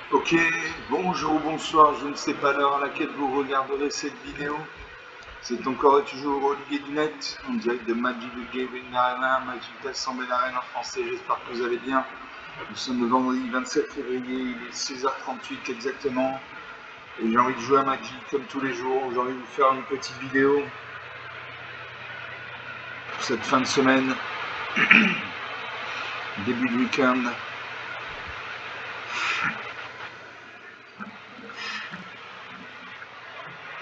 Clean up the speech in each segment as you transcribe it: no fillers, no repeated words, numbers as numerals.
Ok, bonjour ou bonsoir, je ne sais pas l'heure à laquelle vous regarderez cette vidéo. C'est encore et toujours Olivier Dunette, en direct de Magic the Gathering Arena, Magic d'Assemblée d'Arène en français, j'espère que vous allez bien. Nous sommes le vendredi 27 février, il est 16h38 exactement. Et j'ai envie de jouer à Magic comme tous les jours, j'ai envie de vous faire une petite vidéo pour cette fin de semaine, début de week-end.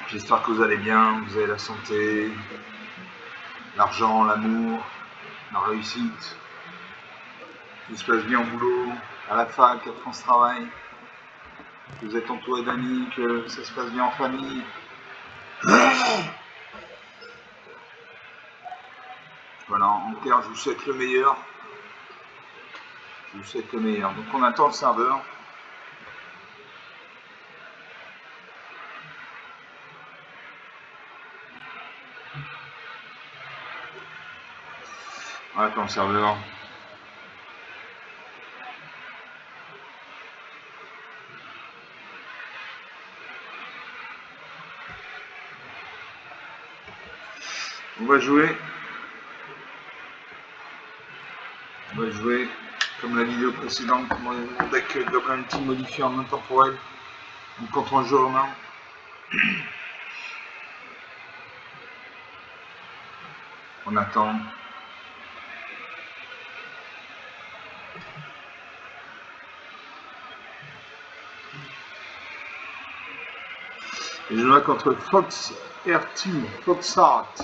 J'espère que vous allez bien, vous avez la santé, l'argent, l'amour, la réussite. Tout se passe bien au boulot, à la fac, à France Travail, que vous êtes entouré d'amis, que ça se passe bien en famille. Voilà, en clair, je vous souhaite le meilleur. Je vous souhaite le meilleur. Donc on attend le serveur. On attend le serveur. On va jouer. On va jouer comme la vidéo précédente, mon deck Goblin Team modifié en intemporel. Donc quand on joue en main. On attend. Et je vois contre Fox RT, Foxart.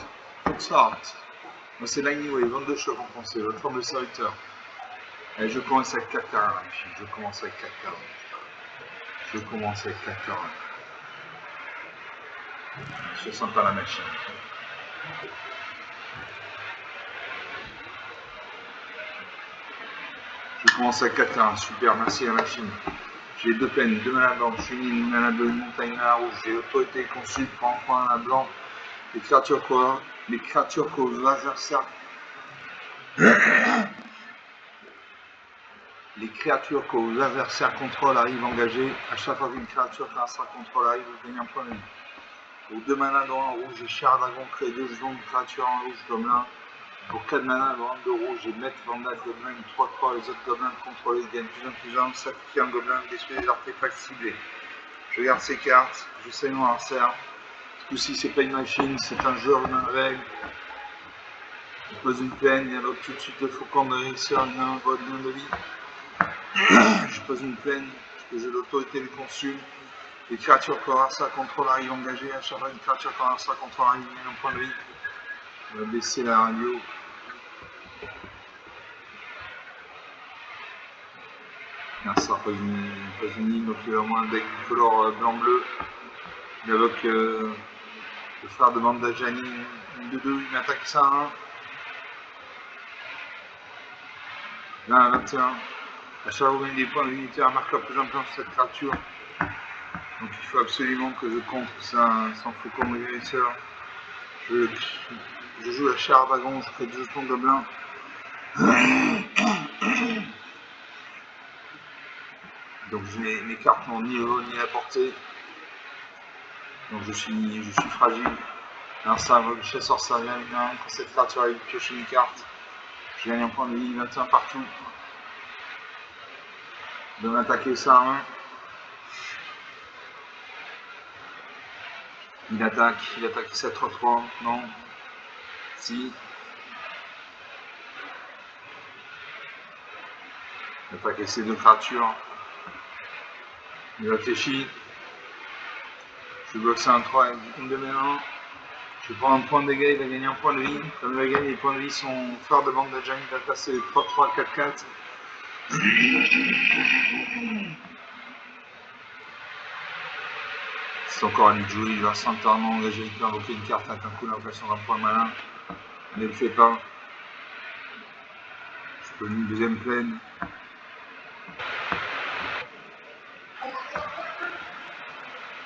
Moi c'est Lineway, 22 chocs en français, votre forme de serviteur. Et je commence avec 4 carrés. Je commence avec 4 carrés. Je commence avec 4 carrés. Je sens pas la machine. Je commence avec 4 carrés. Super, merci la machine. J'ai 2 peines, 2 manas blanches, une mana bleue, une montagne mana rouge. J'ai autorité conçue, prends un point mana blanc. Les créatures qu'aux adversaires. Les créatures que vos adversaires contrôlent arrivent engagées. À chaque fois qu'une créature qu'un contrôle arrive, vous gagnez un point de vie. Pour 2 manas dans un rouge, j'ai Char Dragon, créé 2 jetons de créatures en rouge gobelin. Pour 4 manas dans un de rouge, j'ai Maître Vandal Gobelin, une 3-3. Les autres gobelins contrôlés gagnent +1/+1, sacrifie un gobelin, détruit des artefacts ciblés. Je garde ces cartes, je sais noirceur. Ce coup-ci, c'est pas une machine, c'est un jeu en règle. Je pose une plaine, il y a l'autre tout de suite le faucon de réussir une main, vol de vie. Je pose une plaine, j'ai l'autorité du consul. Les créatures ça contrôle arrivent engagées. À chaque fois une créature ça contrôle arrive un point de vie. On va baisser la radio. Ça pose une ligne, donc il y a au moins un deck du color blanc-bleu. Il invoque le frère de Bandajani, une de 2, il m'attaque ça à 1. Là, à 21. À chaque fois que vous gagnez des points de unité, un marqueur plus important sur cette créature. Donc il faut absolument que je contre ça sans faux comme régisseur. Je joue la Char Dragon, je fais 2 jetons gobelins. Donc mes cartes n'ont ni le haut ni la portée. Donc je suis fragile. Un chasseur servien, quand cette créature arrive piocher une carte, je gagne un point de vie, 21 partout. De m'attaquer ça à 1. Il attaque 7-3-3, non. Si. Il attaque ces 2 créatures. Il réfléchit. Je boxe un 3 avec une de mes mains. Je prends un point de dégâts, il va gagner un point de vie. Comme il va gagner, les points de vie sont frère de Bandajani, il va passer 3-3, 4-4. C'est encore à lui de jouer, il va sincèrement engager, il peut invoquer une carte avec un coup d'inflation d'un point malin. Ne le fait pas. Je peux une deuxième plaine.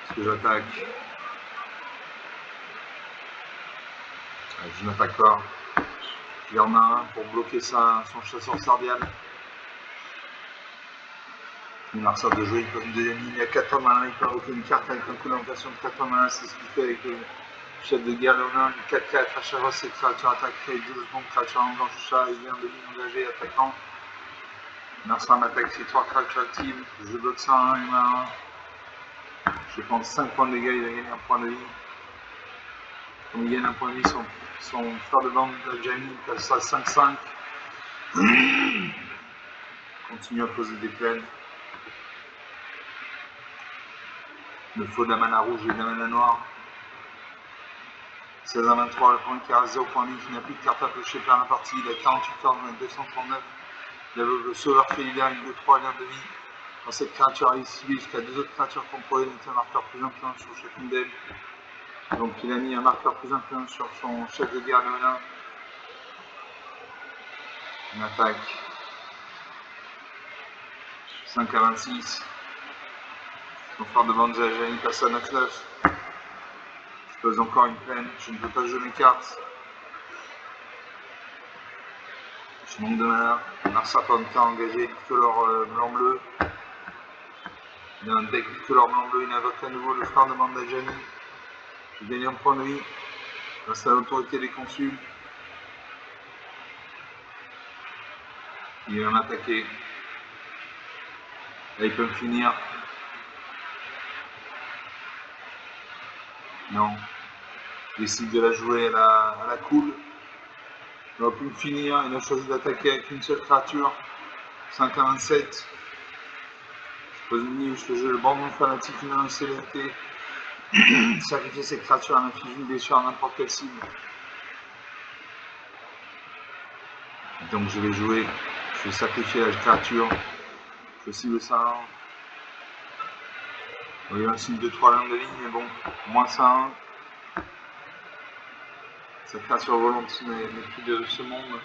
Est-ce que j'attaque? Je n'attaque pas. Je garde un pour bloquer son chasseur sardial. Il ressort de jouer, il peut une deuxième ligne à 4 hommes, il peut invoquer une carte avec un coup d'invocation de 4 hommes, c'est ce qu'il fait avec le chef de guerre Léonin, 4-4, à chaque fois ses créatures attaqueraient 12 secondes, créatures en blanche chat, il vient de ligne engagée, attaquant. Narsam attaque ses 3 créatures actives, je bloque ça, 1, il m'a 1. Je pense 5 points de dégâts, il a gagné un point de vie. Comme il gagne un point de vie, son frère de bande, Jamie, il passe à 5-5. Continue à poser des plaines. Il me faut de la mana rouge et de la mana noire. 16 à 23, le point qui a 0 point de vie, il n'a plus de carte à pêcher par la partie, il a 48 cartes, 239. Il a le sauveur félidaire, il a 2-3 liens de vie. Quand cette créature est ciblée jusqu'à 2 autres créatures contrôlées, il met un marqueur plus influent sur chacune d'elles. Donc il a mis un marqueur plus influent sur son chef de guerre Léonin. Une attaque. 5 à 26. Son frère de bande Jani passe à 9-9. Je pose encore une plaine, je ne peux pas jouer mes cartes. Je manque de mana. Narsa Panther engagé, bicolore blanc-bleu. Il a un deck bicolore blanc-bleu, il invoque à nouveau le frère de bande d'Ajani. Je gagne un point de vie. Grâce à l'autorité des consuls. Il va m'attaquer. Là il peut me finir. Non. Il décide de la jouer à la cool. Il va plus me finir. Il a choisi d'attaquer avec une seule créature. 5 à 27. Je pose une ligne, je fais jouer le bandon fanatique, une célérité. Sacrifier cette créature à infliger une blessure à n'importe quelle cible. Donc je vais jouer. Je vais sacrifier la créature. Je cible ça. Il y a un signe de 3 lignes de ligne, mais bon, moins ça 1. Cette créature volante n'est plus de ce monde.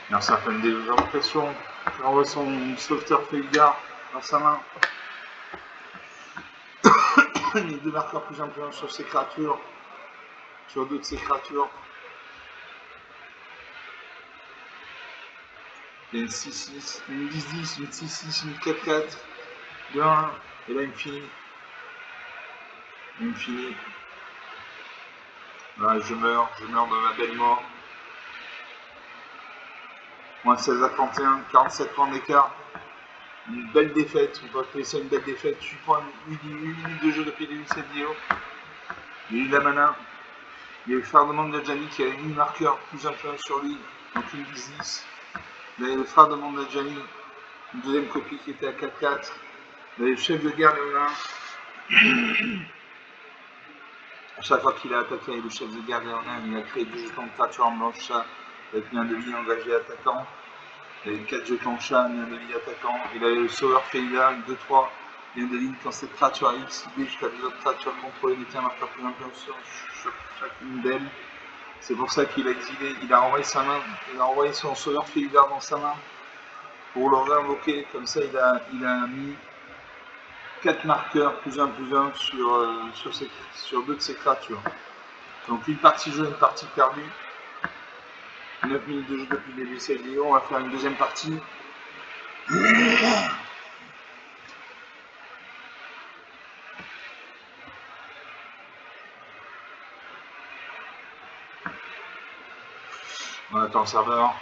Alors ça fait des impressions. Il envoie son sauveteur Féligard dans sa main. Il y a 2 marqueurs plus influents sur ses créatures. Sur 2 de ses créatures. Il y a une 6-6, une 10-10, une 6-6, une 4-4, 2-1, et là il me finit. Il me finit. Voilà, je meurs de ma belle mort. Moins 16 à 31, 47 points d'écart. Une belle défaite, on peut appeler ça une belle défaite. 8 minutes de jeu depuis le début de cette vidéo. Il y a eu de la mana. Il y a eu le frère de monde de Jani qui a eu 8 marqueurs plus influents sur lui, donc une 10-10. Il y avait le frère de monde de Jani, une deuxième copie qui était à 4-4. Il y avait le chef de guerre Léonin. À chaque fois qu'il a attaqué avec le chef de guerre Léonin, il a créé 2 jetons de créatures en blanche chat avec un de vie engagé attaquant. Il avait 4 jetons chat, un de vie attaquant. Il avait le sauveur félidaire, 2-3. Il y a de ligne quand cette créature est ciblée jusqu'à 2 autres créatures contrôlées, mettait un marqueur plus influent sur chacune d'elles. C'est pour ça qu'il a exilé, il a envoyé sa main, il a envoyé son sauveur félidaire dans sa main pour le réinvoquer. Comme ça, il a mis 4 marqueurs plus 1 sur 2 de ses créatures. Donc une partie jouée, une partie perdue. 9 minutes de jeu depuis le début de cette vidéo, on va faire une deuxième partie. On attend le serveur.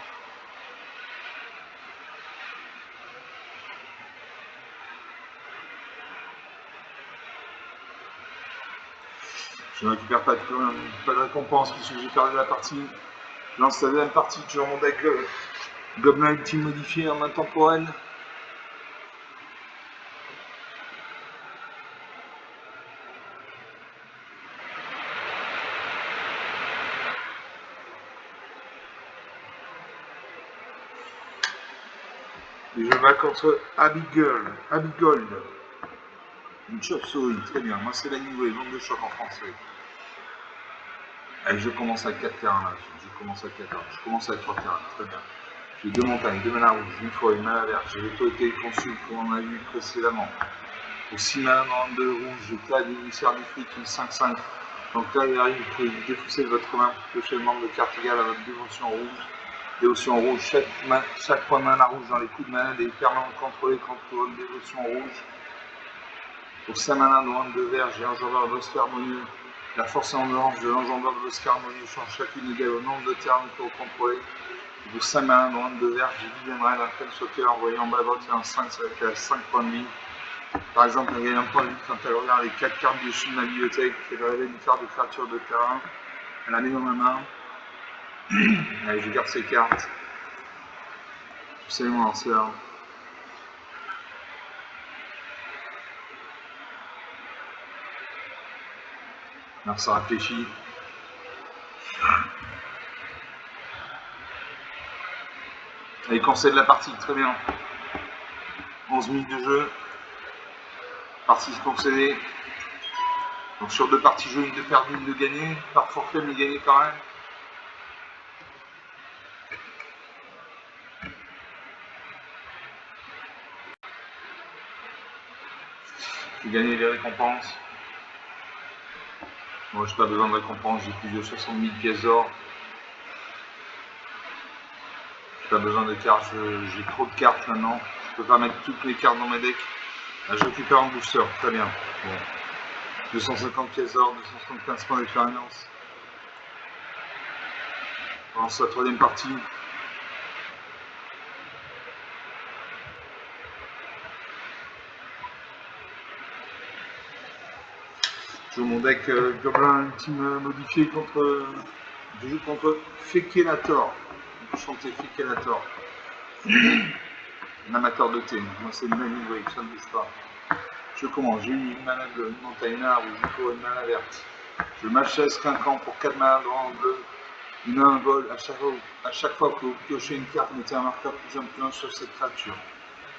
Je ne récupère pas de récompense puisque j'ai perdu la partie. Je lance la deuxième partie, toujours mon deck Goblin Ultime modifié en main temporelle. Et je bats contre Abigold. Une chauve-souris, très bien. Moi c'est la niveau, nombre de chocs en français. Allez, je commence à 4 terrains là. Je commence à 3 terrains, très bien. J'ai 2 montagnes, 2 mana rouges, une forêt, une mana verte. J'ai l'autorité consul comme on a vu précédemment. Pour 6 mana en 2 rouges, j'ai 4 émissaires du fric, une 5-5. Donc là, il arrive, vous pouvez défausser de votre main pour piocher le nombre de cartes égales à votre dévotion rouge. Dévotion rouge, chaque point de mana rouge dans les coups de mana est permanent contrôlé contre votre dévotion rouge. Pour 5 mana de ronde de verge et enjambeur de l'Oscar harmonieux, la force en orange de l'enjambeur de l'Oscar harmonieux change chacune égale au nombre de termes que vous contrôlez. Pour 5 mana de ronde de verge, il viendra la peine sauter en voyant en bas votre en 5, ça va être 5 points de vie. Par exemple, elle gagne un point de vie quand elle regarde les 4 cartes dessus de la bibliothèque, elle révèle une carte de créature de terrain, elle la met dans ma main. Allez, je garde ces cartes. Absolument lanceur. Alors ça réfléchit. Allez, conseil de la partie, très bien. 11 minutes de jeu. Partie concédée. Donc sur 2 parties jouées, une de perdue, une de gagnée. Par forfait, mais gagné quand même. J'ai gagné les récompenses. Moi, j'ai pas besoin de récompenses, j'ai plus de 60 000 pièces d'or. J'ai pas besoin de cartes, j'ai trop de cartes maintenant. Je peux pas mettre toutes mes cartes dans mes decks. Là, je récupère un booster, très bien. Bon. 250 pièces d'or, 275 points d'expérience. On lance la 3e partie. Je joue mon deck Gobelin ultime modifié contre. Je joue contre Fekenator. Chanter Fekenator. Un amateur de thé. Moi, c'est une manie, oui, ça ne bouge pas. Je commence. J'ai eu une mana bleue, une montagne rouge, une mana verte. Je m'achète qu'un camp pour 4 mana en bleu. Une 1 vol. À chaque fois que vous piochez une carte, mettez un marqueur plus 1 sur cette créature.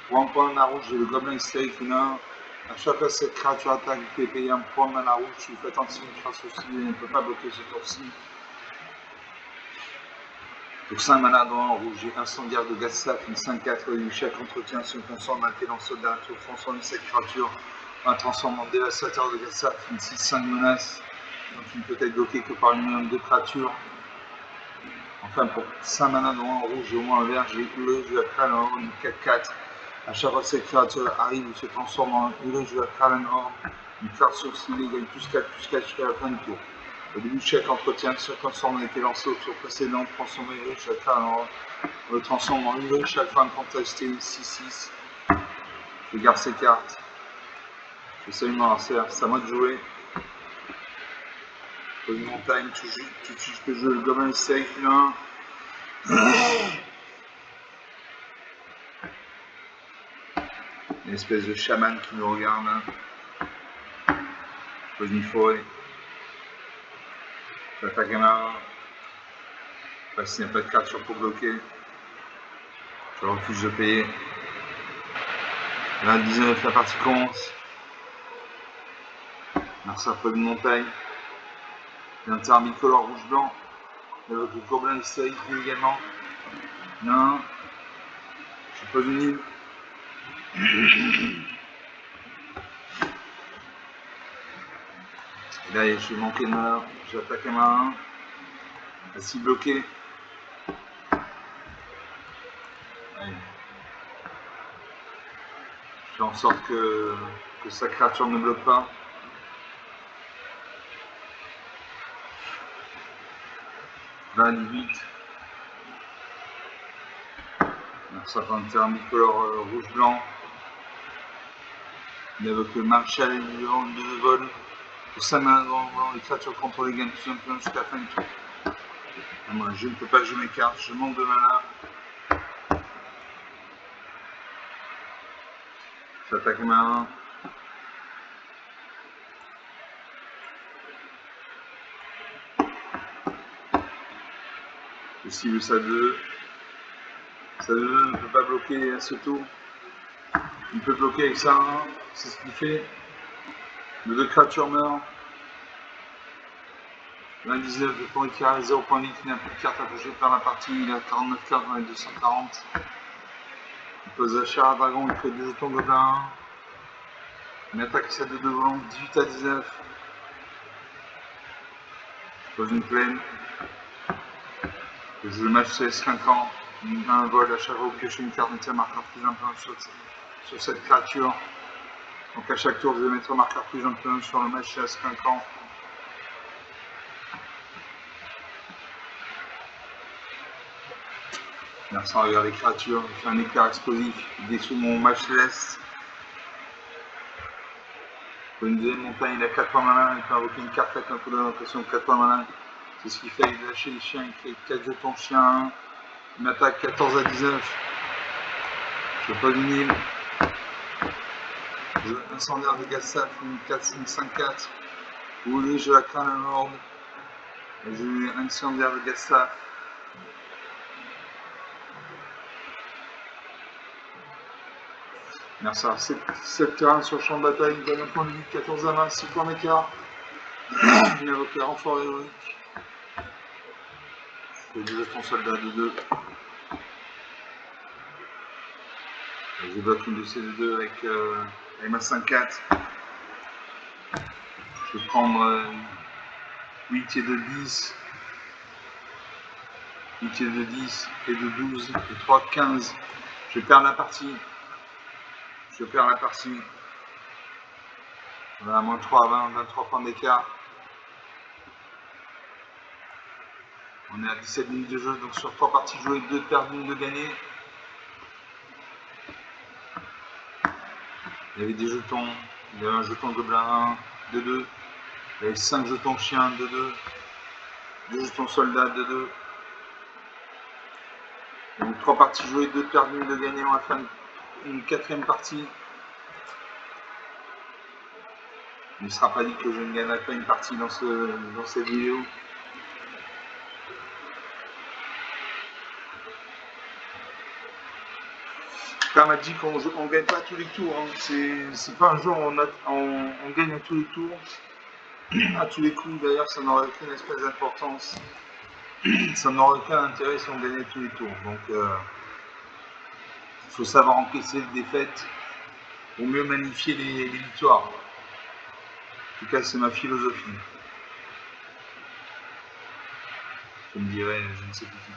Pour un point de mana rouge, j'ai le Goblin Stake, une 1. À chaque fois que cette créature attaque, vous pouvez payer un point de mana rouge. Si vous faites anticiper une créature ciblée, elle ne peut pas bloquer ce tour-ci. Pour 5 mana dans un rouge, j'ai Incendiaire de Gatsaf, une 5-4, et chaque entretien se transforme dans lequel on se d'un tour transforme cette créature en transforme en Dévastateur de Gatsaf, une 6-5 menace, donc il ne peut être bloqué que par une même de créatures. Enfin, pour 5 mana dans un rouge, j'ai au moins un vert, j'ai Hurleuse de la Kralenhorn, une 4-4. À chaque fois que cette créature arrive, il se transforme en Hurleuse de la Kralenhorn, une carte sourcilée, il gagne plus 4 jusqu'à la fin du tour. Au début de chaque entretien, ce transforme a été lancé au tour précédent, transformé une ruche on le transforme en une ruche chaque fois contesté 6-6. Je garde ces cartes. Je sais une lancer, c'est à moi de jouer. Pour une montagne, tout de suite je peux jouer le Goblin Stake, 1. Une espèce de chaman qui nous regarde. Je pose une forêt. J'attaque un marin. Parce qu'il n'y a pas de créature pour bloquer. Je refuse de payer. Là, 19, la partie commence. Merci un peu de montagne. L'interbicolore rouge-blanc. Avec le Goblin Stake également. Non. Je pose une île. Et là, je vais manquer de mana. J'attaque un marin. Assis bloqué. Allez. Je fais en sorte que sa créature ne bloque pas. Là, 18. Alors, ça fait un terrain bicolore rouge-blanc. Il évoque le Marshal et le de vol. Pour 5 mains blanc, les créatures contrôlées gagnent plus un plan jusqu'à la fin du tour. Moi, je ne peux pas jouer mes cartes, je manque de mana. J'attaque ma main. Ici le SAD 2. SAD 2 ne peut pas bloquer à ce tour. Il peut bloquer avec ça 1, c'est ce qu'il fait. Les 2 créatures meurent. 19 de points carré, 0 point vite, il n'a plus de cartes à toucher par la partie, il a 49 cartes dans les 240. Il pose la chair à dragon, il fait 2 jetons gobelins. Une attaque SAD 2 de volant, 18 à 19. pose une plaine. Je match CS5 ans, un vol à chaque fois que je fais une carte, mettre un marqueur plus important sur cette créature. Donc à chaque tour, je vais mettre un marqueur plus important sur le match CS5 ans. Merci, regarde les créatures, je fais un éclair explosif, il détruit mon match céleste. Pour une deuxième montagne, il a 4 points malins, il peut invoquer une carte avec un coup d'invocation de 4 points malins. C'est ce qu'il fait, il lâche les chiens, il fait 4 jetons chien, il m'attaque 14 à 19. Je pose une île. Je incendiaire de Gassaf, une 4-5-5-4. Vous voulez, je la crâne à l'ordre. J'ai eu un incendiaire de Gassaf. Merci. 7 terrains sur le champ de bataille, il gagne un point de vie, 14 à 20, 6 points d'écart. Il invoque un renfort héroïque. Je fais 2 jetons soldats de 2. Je bloque une de ces deux avec ma 5-4. Je vais prendre 8 et de 10. 8 et de 10 et de 12 et 3 de 15. Je perds la partie. Voilà, moins 3 à 20, 23 points d'écart. On est à 17 minutes de jeu, donc sur 3 parties jouées, 2 de perdues, 1 de gagnées. Il y avait des jetons, il y avait un jeton gobelin 1, 2-2. Il y avait 5 jetons chien, 2-2. 2 jetons soldats, 2-2. Donc 3 parties jouées, 2 de perdues, 1 de gagnées. On va faire une 4e partie. Il ne sera pas dit que je ne gagnerai pas une partie dans cette vidéo. Car Magic, on ne gagne pas à tous les tours. Hein. C'est pas un jeu où on gagne à tous les tours. À tous les coups, d'ailleurs, ça n'aurait aucune espèce d'importance. Ça n'aurait aucun intérêt si on gagnait à tous les tours. Donc, il faut savoir encaisser les défaites pour mieux magnifier les victoires. En tout cas, c'est ma philosophie. Je me dirais, je ne sais plus qui.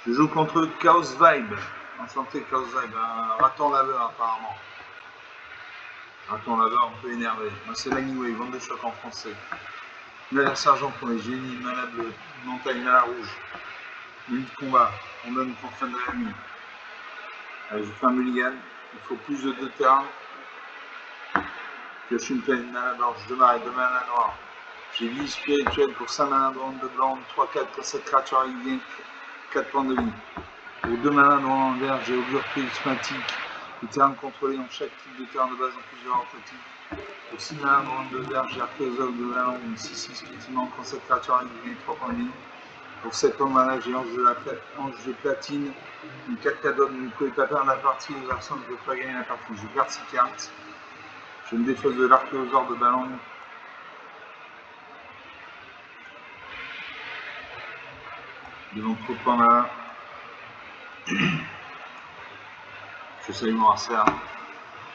Je joue contre Chaos Vibe. Enchanté Chaos Vibe, un raton laveur apparemment. Raton laveur un peu énervé. Moi c'est l'Anyway, vente de choc en français. Là, sergent pour les génies, malade, montagne à la rouge. Minute de combat, on donne pour fin de la nuit. Allez, je fais un mulligan, il faut plus de 2 terrains. Pioche une pleine mana blanche, 2 mana noire. J'ai vie spirituelle pour 5 mana de blanc, 3-4 pour cette créature avec gain 4 points de vie. Pour 2 mana noire en vert, j'ai augure prismatique. Les terrains contrôlés ont chaque type de terrain de base en plusieurs archétypes. Pour 6 mana de vert, j'ai archéologue de ballon, une 6-6 effectivement quand cette créature avec gain 3 points de vie. Pour 7 mana, j'ai ange de platine, une 4 cadeaux, vous ne pouvez pas perdre la partie, les garçons ne peuvent pas gagner la partie. Je garde 6 cartes. Je me défausse de l'archéologue de ballon. Devant trop de points là. Je salue mon Marcel.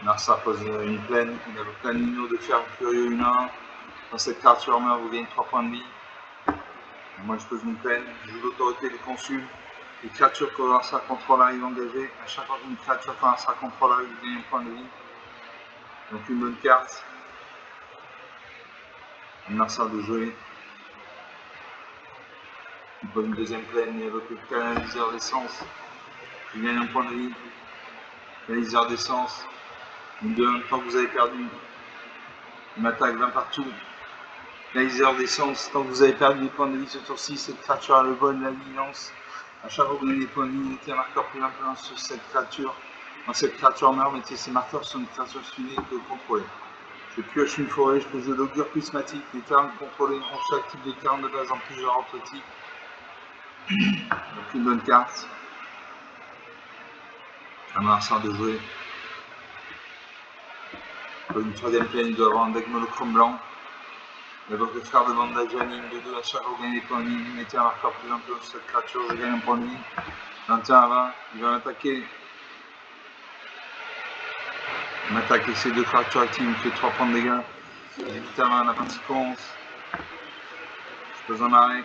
Marcel pose une plaine, il a le planino de fer furieux 1-1. Quand cette créature meurt, vous gagnez 3 points de vie. Moi je pose une plaine, je joue l'autorité des consuls. Les créatures que Marcel contrôle arrivent engagées. À chaque fois qu'une créature que Marcel contrôle arrive, vous gagnez un point de vie. Donc une bonne carte. Marcel de jouer. Il pose une deuxième plaine, il évoque le canaliseur d'essence. Je gagne un point de vie. Canaliseur d'essence. Une 2, tant que vous avez perdu. Il m'attaque 20 partout. Canaliseur d'essence, tant que vous avez perdu des points de vie ce tour-ci, cette créature a le vol, la vigilance. À chaque fois que vous avez des points de vie, mettez un marqueur plus important sur cette créature. Quand cette créature meurt, mettez ces marqueurs sur une créature suivie que vous contrôlez. Je pioche une forêt, je peux jouer l'augure prismatique. Les terrains contrôlés ont chaque type de terrain de base en plusieurs archétypes. Donc une bonne carte. Un arsenal de jouer. Une troisième plaine, il doit avoir un deck monochrome blanc. D'abord le frère de bandage à ligne de 2 à chaque fois vous gagnez des points de vie, mettez un marqueur plus ample sur cette créature, je gagne un point de vie. 21 à 20, il va m'attaquer. Il m'attaque avec ces 2 créatures actives, il me fait 3 points de dégâts. 18 à 20, la partie commence. Je pose un arrêt.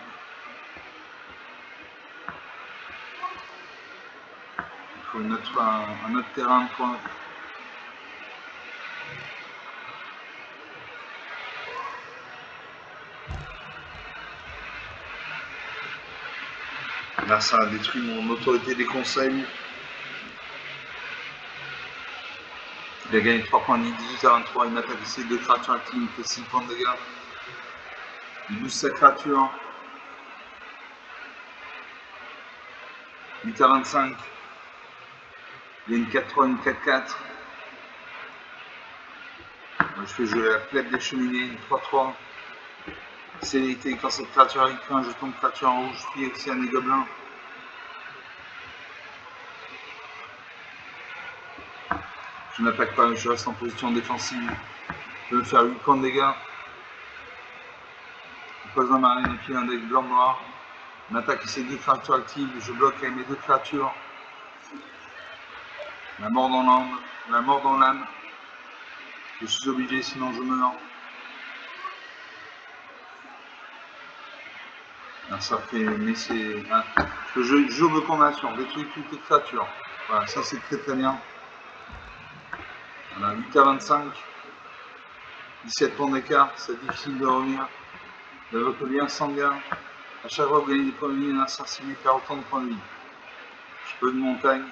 Il faut un autre terrain pour... Là, ça a détruit mon autorité des conseils. Il a gagné 3 points de vie, 18 à 23. Il m'attaque ici 2 créatures actives, il fait 6 points de dégâts. Il booste sa créature. 8 à 25. Il y a une 4-3, une 4-4. Je fais jouer la plaide des cheminées, une 3-3. Célérité, quand cette créature arrive, un jeton de créature en rouge, puis Exian et Gobelin. Je n'attaque pas, je reste en position défensive. Je vais faire 8 points de dégâts. Je pose un marine et puis un deck blanc-noir. On attaque ces 2 créatures actives, je bloque avec mes 2 créatures. La mort dans l'âme. Je suis obligé, sinon je meurs. Alors ça fait, mais c'est... Hein, je joue de condamnation, détruit toutes les créatures. Voilà, ça c'est très très bien. Voilà, 8 à 25. 17 points d'écart, c'est difficile de revenir. De votre lien sanguin. À chaque fois que vous gagnez des points de vie, l'insensibilité perd autant de points de vie. Je peux de montagne.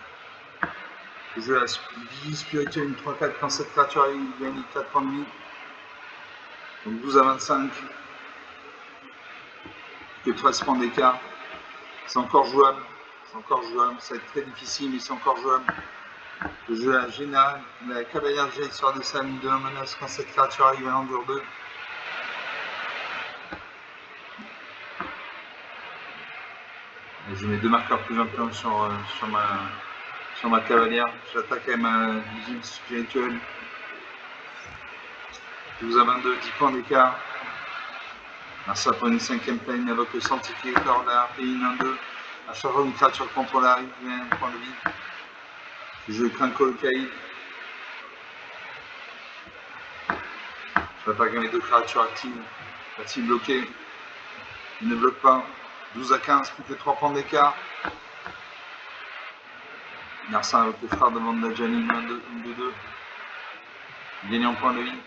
Je joue la vie spirituelle, une 3-4 quand cette créature arrive, il gagne 4 points de vie. Donc 12 à 25. Que 13 points d'écart. C'est encore jouable. Ça va être très difficile, mais c'est encore jouable. Je joue la Géna, la cavalière G sur des salles de la menace quand cette créature arrive à l'endure 2. Et je mets 2 marqueurs plus influents sur ma cavalière. J'attaque avec ma vigile spirituelle. 12 à 22, 10 points d'écart. Alors ça pour une 5ème plane avec le sanctificateur de la RPI 1-2. À chaque fois une créature contrôle arrive, il y a un point de vie. Je crains le caïd. J'attaque avec mes 2 créatures actives. Va-t-il bloquer? Il ne bloque pas. 12 à 15, plus que 3 points d'écart. Narcin avec le frère de Mandajani, 1-2-2. Gagnant point de vie.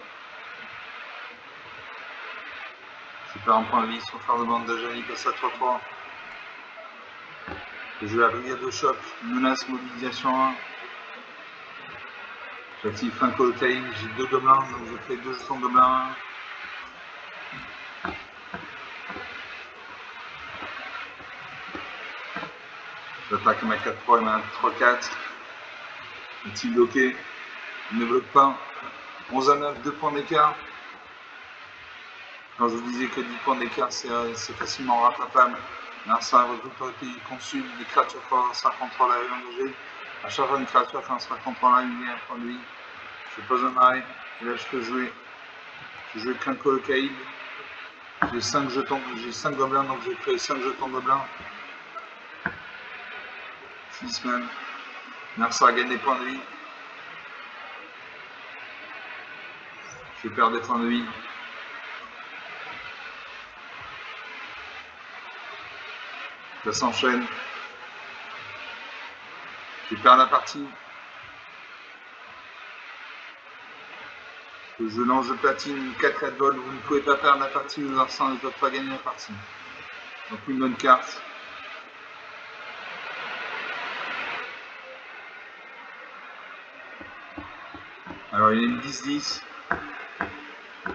Je perds un point de vie, son frère de Mandajani passe à 3-3. Je joue la brigade de choc, menace, mobilisation 1. J'active Franco le Caïd, j'ai 2 gobelins, donc je fais 2 jetons de gobelins 1. J'attaque ma 4-3 et ma 3-4. Est-il bloqué? Il ne bloque pas. 11 à 9, 2 points d'écart. Quand je vous disais que 10 points d'écart, c'est facilement rattrapable. Narcin avec l'autorité du consul, des créatures qui sera contre la engagée. À chaque fois une créature qui sera contre la il y a un point de vie. Je pose un arrêt. Et là je peux jouer. Je joue Klinko le Caïd. J'ai 5 jetons, j'ai 5 gobelins, donc j'ai créé 5 jetons gobelins. 6 même. Narcin gagne des points de vie. Je perds des points de vie. Ça s'enchaîne. Je perds la partie. Je lance de platine, 4-4 vols, vous ne pouvez pas perdre la partie, les Arsens ne peuvent pas gagner la partie. Donc une bonne carte. Alors il y a une 10-10.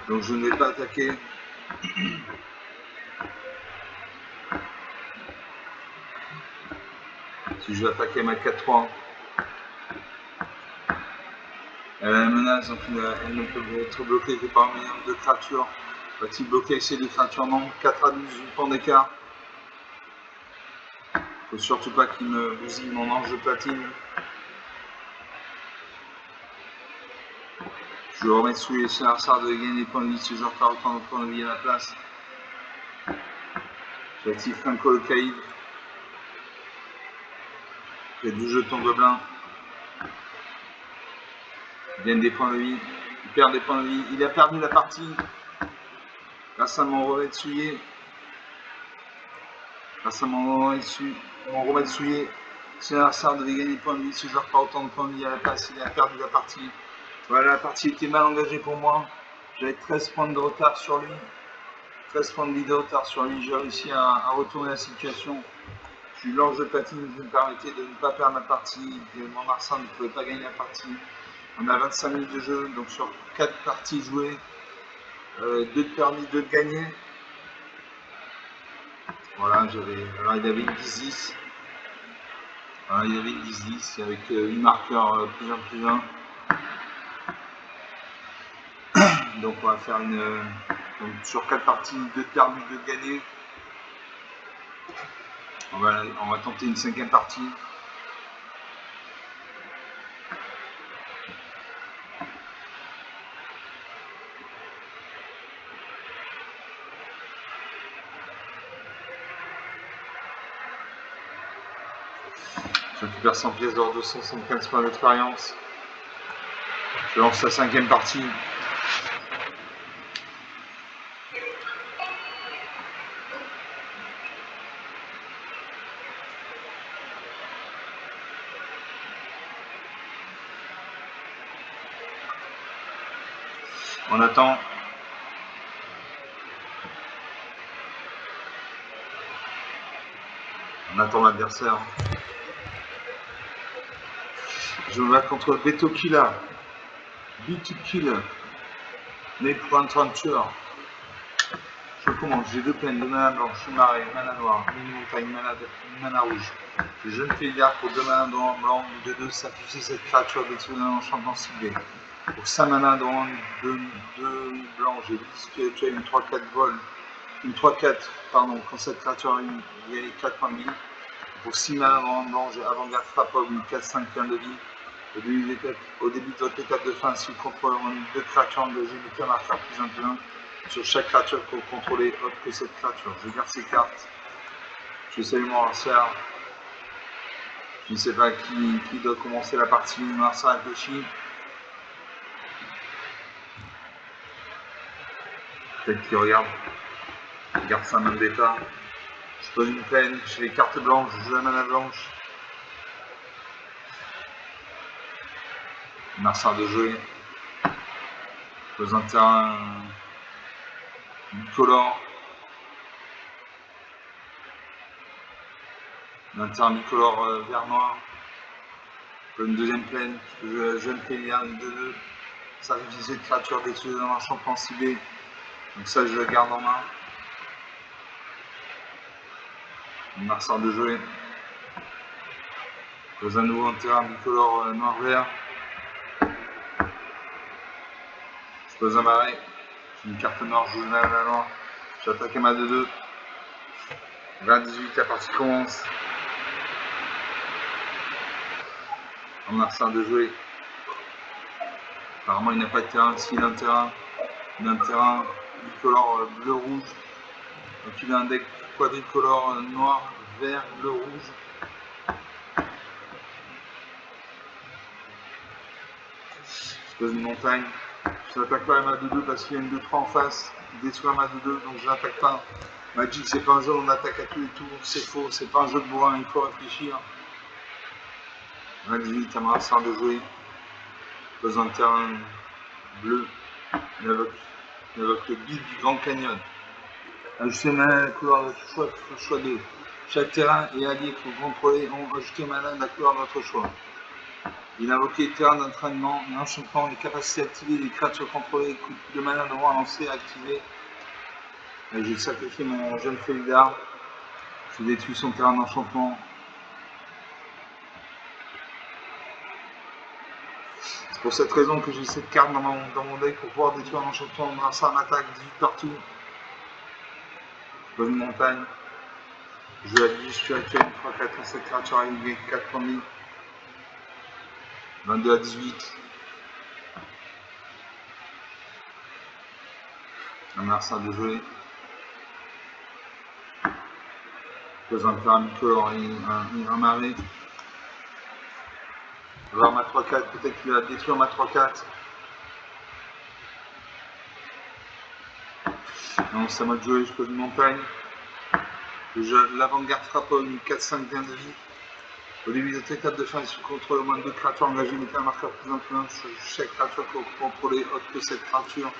Donc je ne vais pas attaquer. Si je vais attaquer ma 4-3. Elle a la menace, donc elle ne peut être bloquée que par un minimum de créatures. Va-t-il bloquer ces 2 créatures? Non. 4 à 12, 8 points d'écart. Il ne faut surtout pas qu'il me bousille mon ange de platine. Je remets sous les CRSAR de gagner des points de vie si je repars autant de points de vie à la place. J'active Franco le Caïd. J'ai 12 jetons gobelins. Il gagne des points de vie. Il perd des points de vie. Il a perdu la partie. Grâce à mon revêt de souillé. Grâce à mon remède souillé, si l'adversaire devait gagner point de vie, si je n'ai pas autant de points de vie à la place, il a perdu la partie. Voilà, la partie était mal engagée pour moi. J'avais 13 points de retard sur lui. 13 points de vie de retard sur lui. J'ai réussi à retourner la situation. Je suis l'ange de platine qui me permettait de ne pas perdre la partie. Et mon Marsan ne pouvait pas gagner la partie. On a 25 minutes de jeu, donc sur 4 parties jouées, 2 de permis, 2 de gagnés. Voilà, alors il avait une 10-10. Voilà, il avait une 10-10 avec 8 marqueurs plus 1. Donc on va faire donc sur 4 parties, 2 de permis, 2 de gagnés. On va tenter une 5e partie. Je récupère 100 pièces d'or, 275 points d'expérience. Je lance la 5e partie. On attend. On attend l'adversaire. Je me bats contre Beto Killa. Beto Killa. Né pour un tueur. Je commence, j'ai 2 plaines, 2 mana blanche, une marée, mana noire, une montagne, mana rouge. Le jeune Féliard pour 2 mana blanc, 2-2, sacrifie cette créature détruite d'un enchantement ciblé. Pour 5 mana dans 2 blancs, j'ai 10 spirituels, une 3-4 vol, une 3-4, pardon, quand cette créature il y a les 4 points de vie. Pour 6 mana dans blanc, j'ai avant-garde frappable, une 4-5 points de vie. Au début de votre étape de fin, si vous contrôlez 2 créatures engagées, mettez un marqueur plus 1+1 sur chaque créature que vous contrôlez autre que cette créature. Je garde ces cartes. Je salue mon adversaire. Je ne sais pas qui doit commencer la partie. Mon adversaire réfléchit. Peut-être qu'il regarde sa main d'état. Je pose une plaine, j'ai les cartes blanches, je joue la mana blanche. Mon adversaire de jouer. Je pose un terrain bicolore. Un terrain bicolore vert-noir. Je pose une 2e plaine, je joue la jeune Féliard, une 2-2. Sacrifier cette créature détruite dans un enchantement ciblé. Donc ça, je le garde en main. Mon adversaire de jouer. Je pose à nouveau un terrain bicolore noir-vert. Je pose un marais. J'ai une carte noire, je joue la noire. J'attaque à ma 2-2. 20-18, la partie commence. Mon adversaire de jouer. Apparemment, il n'a pas de terrain. S'il a un terrain, il a un terrain bicolore bleu-rouge. Donc il a un deck quadricolore noir, vert, bleu, rouge. Je pose une montagne. Je n'attaque pas à ma 2-2 parce qu'il y a une 2-3 en face. Il détruit ma 2-2, donc je n'attaque pas. Magic, c'est pas un jeu où on attaque à tous les tours. C'est faux, c'est pas un jeu de bourrin, il faut réfléchir. 28, à mon adversaire de jouer. Je pose un terrain bleu. Il invoque le bide du Grand Canyon. Ajouter mana à la couleur de votre choix de chaque terrain et allié que vous contrôlez ont ajouté mana à la couleur de votre choix. Il a invoqué les terrains d'entraînement, un enchantement, les capacités activées, les créatures contrôlées, coût de mana devront lancer, activer. J'ai sacrifié mon jeune Féliard. J'ai détruit son terrain d'enchantement. C'est pour cette raison que j'ai cette carte dans mon deck pour pouvoir détruire un enchantement grâce à un attaque 18 partout. Je pose une montagne. Je la dis spirituelle, 3-4 cette créature arrivée, 4 points de vie. 22-18. Un adversaire de jouer. Je pose un terrain bicolore, un marais. Je vais avoir ma 3-4, peut-être qu'il va détruire ma 3-4. Non, c'est à moi de jouer, je pose une montagne. L'avant-garde frappe une 4-5 gain de vie. Au début de cette étape de fin, il se contrôle au moins 2 créatures engagées, mettez un marqueur plus en plus sur chaque créature que vous contrôlez autre que cette créature.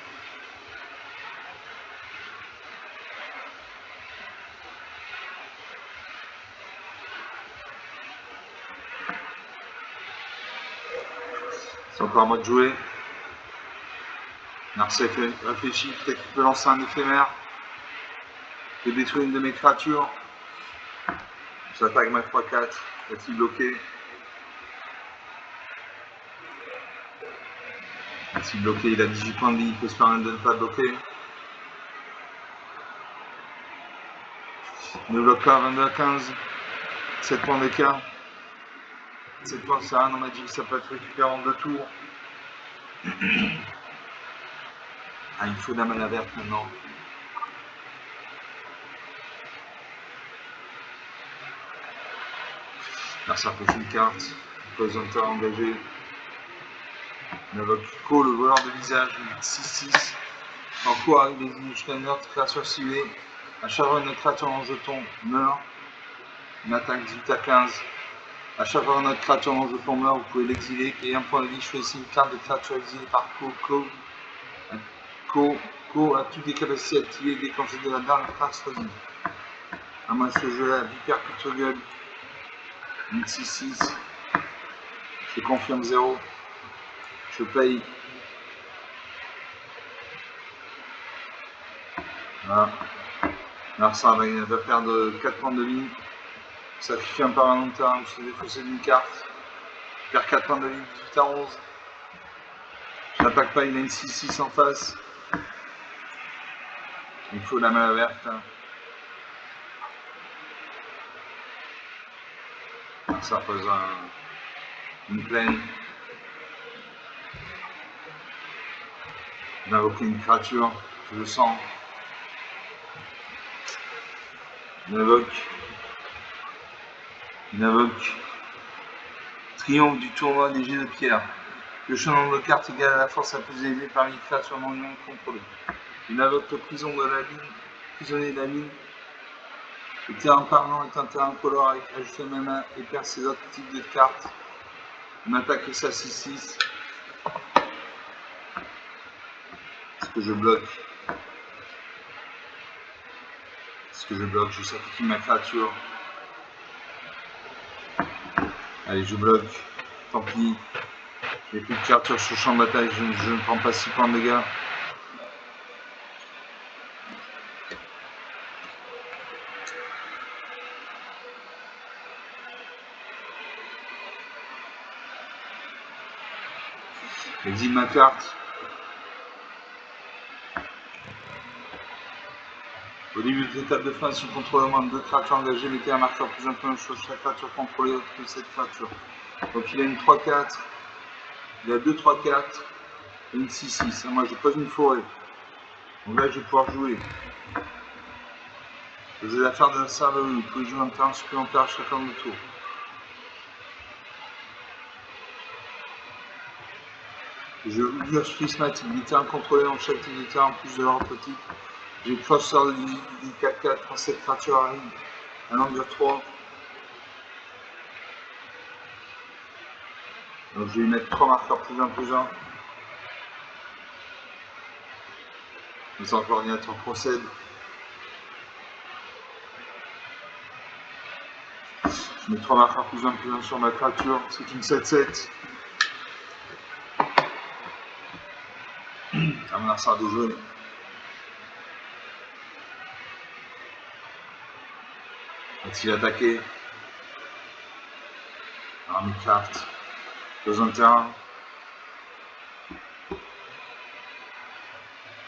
C'est encore à moi de jouer. Narcisse réfléchit, peut-être qu'il peut lancer un éphémère. Je vais détruire une de mes créatures. J'attaque ma 3-4. Va-t-il bloquer? Va-t-il bloquer? Il a 18 points de vie, il peut se permettre de ne pas bloquer. Ne bloque pas, 22 à 15. 7 points d'écart. 7 points, c'est rien dans Magic, ça peut être récupéré en 2 tours. Ah, il faut de la mana verte maintenant. Là, ça fait une carte. Représentant engagé. On invoque Ko, le voleur de visage, 6-6. En cours arrive les jusqu'à une autre créature ciblée. À chaque fois, une créature en jeton meurt. Une attaque 18 à 15. À chaque fois, notre créature en jeton meurt, vous pouvez l'exiler. Qui est un point de vie, choisissez une carte de créature exilée par Ko. Ko a toutes les capacités activées dès qu'on fait de la dernière carte choisie. À moi, ce jeu-là, Viper Gueule. 6-6. Je confirme 0. Je paye. Voilà. Alors ça va perdre 4 points de vie. Sacrifier un permanent de terrain, je vais défausser d'une carte. Je perds 4 points de vie, 18 à 11. Je n'attaque pas, il a une 6-6 en face. Il faut la main verte. Alors ça pose une plaine. On a invoqué une créature, je le sens. On invoque. Triomphe du tournoi des jets de pierre. Le nombre de cartes égale à la force la plus élevée parmi les créatures non humaines contrôlées. Une invoque prison de la ligne, prisonnier de la ligne. Le terrain parlant est un terrain color avec ajusté même 1 et perd ses autres types de cartes. On attaque ça 6-6. Est-ce que je bloque? Je sacrifie ma créature. Allez, je bloque. Tant pis. J'ai plus de créatures sur le champ de bataille, je ne prends pas 6 points de dégâts. Exile ma carte. Au début de l'étape de fin, si vous contrôlez au moins 2 créatures engagées, mettez un marqueur plus influent sur chaque créature contrôlée autre que cette créature. Donc il a une 3-4, il a 2-3-4 et une 6-6. Moi je pose une forêt. Donc là je vais pouvoir jouer. Je vais la faire de la salle, vous pouvez jouer un terrain supplémentaire à chacun de tour. Je vais ouvrir prismatique, des terrains contrôlés dans chaque type de terrain en plus de leur type. J'ai Crosser de 4-4 quand cette créature arrive à l'angle 3. Donc je vais lui mettre 3 marqueurs plus 1 plus 1. Les coordinateurs procèdent. Je mets 3 marqueurs plus 1 sur ma créature. C'est une 7-7. À mon adversaire de jouer. Va-t-il attaquer? Army craft. Besoin de terrain.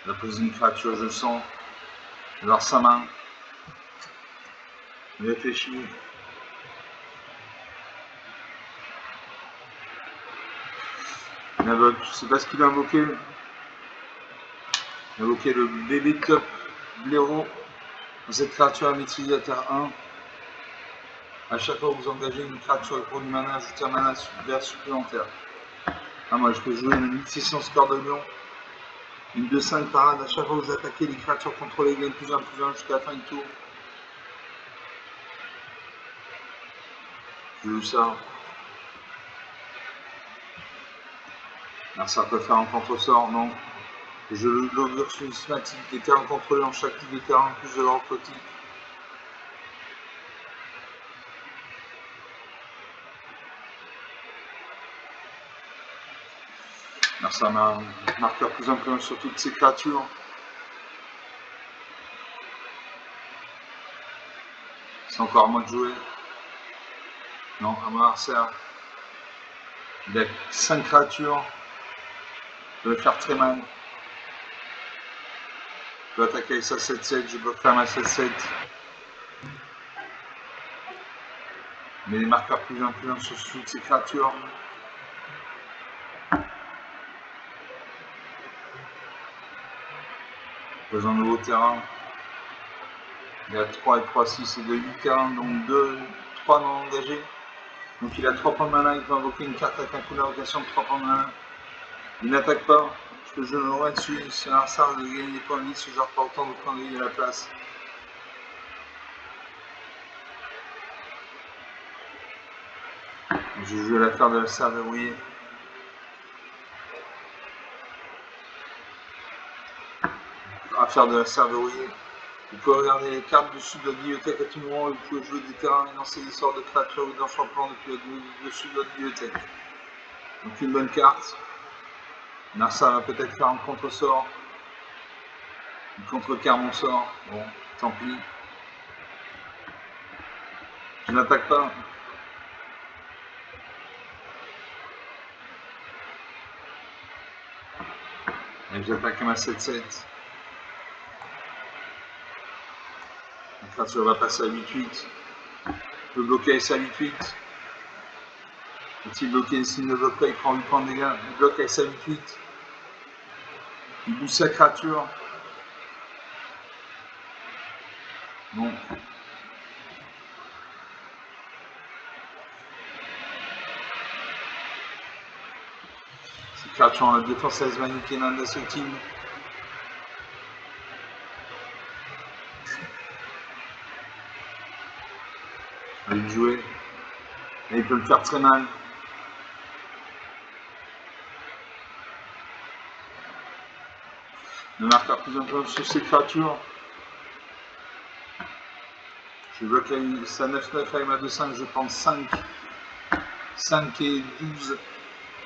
La pose d'une créature, je le sens. Alors sa main. Il réfléchit. Il invoque, je ne sais pas ce qu'il a invoqué. Il a invoqué le bébé top blaireau. Cette créature a maîtrisé à terre 1. À chaque fois que vous engagez une créature pour du mana, ajoutez un mana vert supplémentaire. Ah, moi je peux jouer une 1600 score de lion. Une 2-5 parade. À chaque fois que vous attaquez, les créatures contrôlées gagnent plus 1 jusqu'à la fin du tour. J'ai vu ça. Alors ça peut faire un contre-sort, non. Je l'odeur systématique des terrains contrôlés en chaque type de terrain, plus de l'ordre type. Alors ça m'a un marqueur plus influent sur toutes ces créatures. C'est encore à moi de jouer. Non, à mon adversaire. Il a 5 créatures. Je vais faire très mal. Je peux attaquer avec sa 7-7, je peux faire ma 7-7. Mais les marqueurs plus influents sur toutes ces créatures. Dans un nouveau terrain. Il y a 3 et 3, 6 et 2, 8 terrains, donc 2, 3 non engagés. Donc il a 3 points de mana, il peut invoquer une carte avec un coup d'invocation de 3 points de mana. Il n'attaque pas, je peux jouer le roi dessus, c'est un hasard de gagner des points de vie, ce genre pas autant de points de vie à la place. Je joue l'affaire de la serre verrouillée. Affaire de la serre verrouillée. Vous pouvez regarder les cartes dessus de la bibliothèque à tout moment et vous pouvez jouer des terrains et lancer des sorts de créatures ou d'enchantements depuis le dessus de votre bibliothèque. Donc une bonne carte. Narsa va peut-être faire un contre-sort. Il contrecarre mon sort. Bon, tant pis. Je n'attaque pas. Et j'attaque à ma 7-7. La créature va passer à 8-8. Je peux bloquer avec sa 8-8. Quand il bloque, s'il ne bloque pas, il prend 8 points de dégâts. Il bloque avec sa 8-8. Il bouge sa créature. Bon. Ces créatures ont la défense asmanique et l'indestructible. À lui de jouer. Et il peut le faire très mal. Le marqueur plus important sur ces créatures. Je bloque sa 9-9 avec ma 2-5, je vais prendre 5. 5 et 12.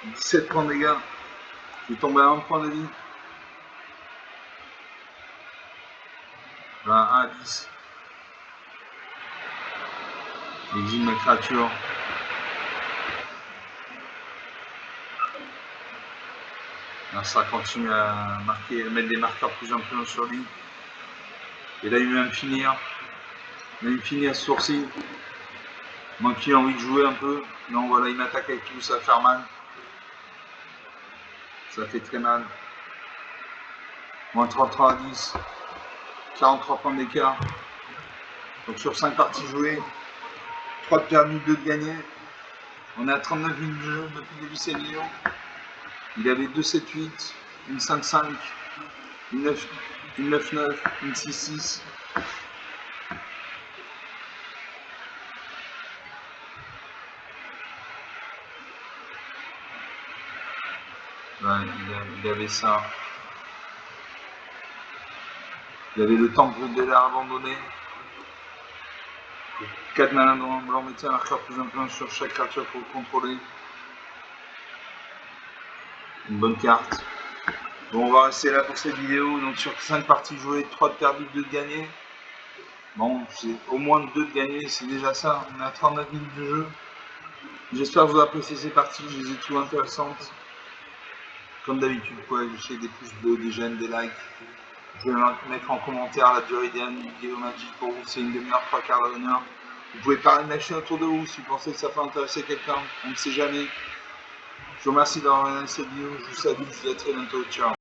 17 points de dégâts. Je vais tomber à 1 point de vie. 1 à 10. J'exile ma créature. Là, ça continue à mettre des marqueurs plus influents sur lui. Et là, il va me finir. Il va me finir ce sourcil. Moi qui ai envie de jouer un peu. Non, voilà, il m'attaque avec tout, ça va faire mal. Ça fait très mal. Moins 33 à 10. 43 points d'écart. Donc sur 5 parties jouées, 3 de perdu, 2 de gagné. On est à 39 minutes de jeu depuis le début de cette vidéo. Il avait 2-7-8, une 5-5, une 9-9, une 6-6. Ouais, il avait ça. Il avait le temple de l'air abandonné. 4 malins dans le blanc, mettez un marqueur plus influent sur chaque créature pour le contrôler. Une bonne carte. Bon, on va rester là pour cette vidéo. Donc sur 5 parties jouées, 3 de perdu, 2 de gagné. Bon, c'est au moins 2 de gagné, c'est déjà ça. On est à 39 minutes de jeu. J'espère que vous appréciez ces parties, je les ai trouvées intéressantes. Comme d'habitude, vous pouvez lâcher des pouces bleus, des j'aime, des likes. Je vais mettre en commentaire la durée idéale d'une vidéo magique pour vous, c'est une demi-heure, 3 quarts d'heure. Vous pouvez parler de la chaîne autour de vous si vous pensez que ça peut intéresser quelqu'un, on ne sait jamais. Je vous remercie d'avoir regardé cette vidéo, je vous salue, je vous dis à très bientôt, ciao.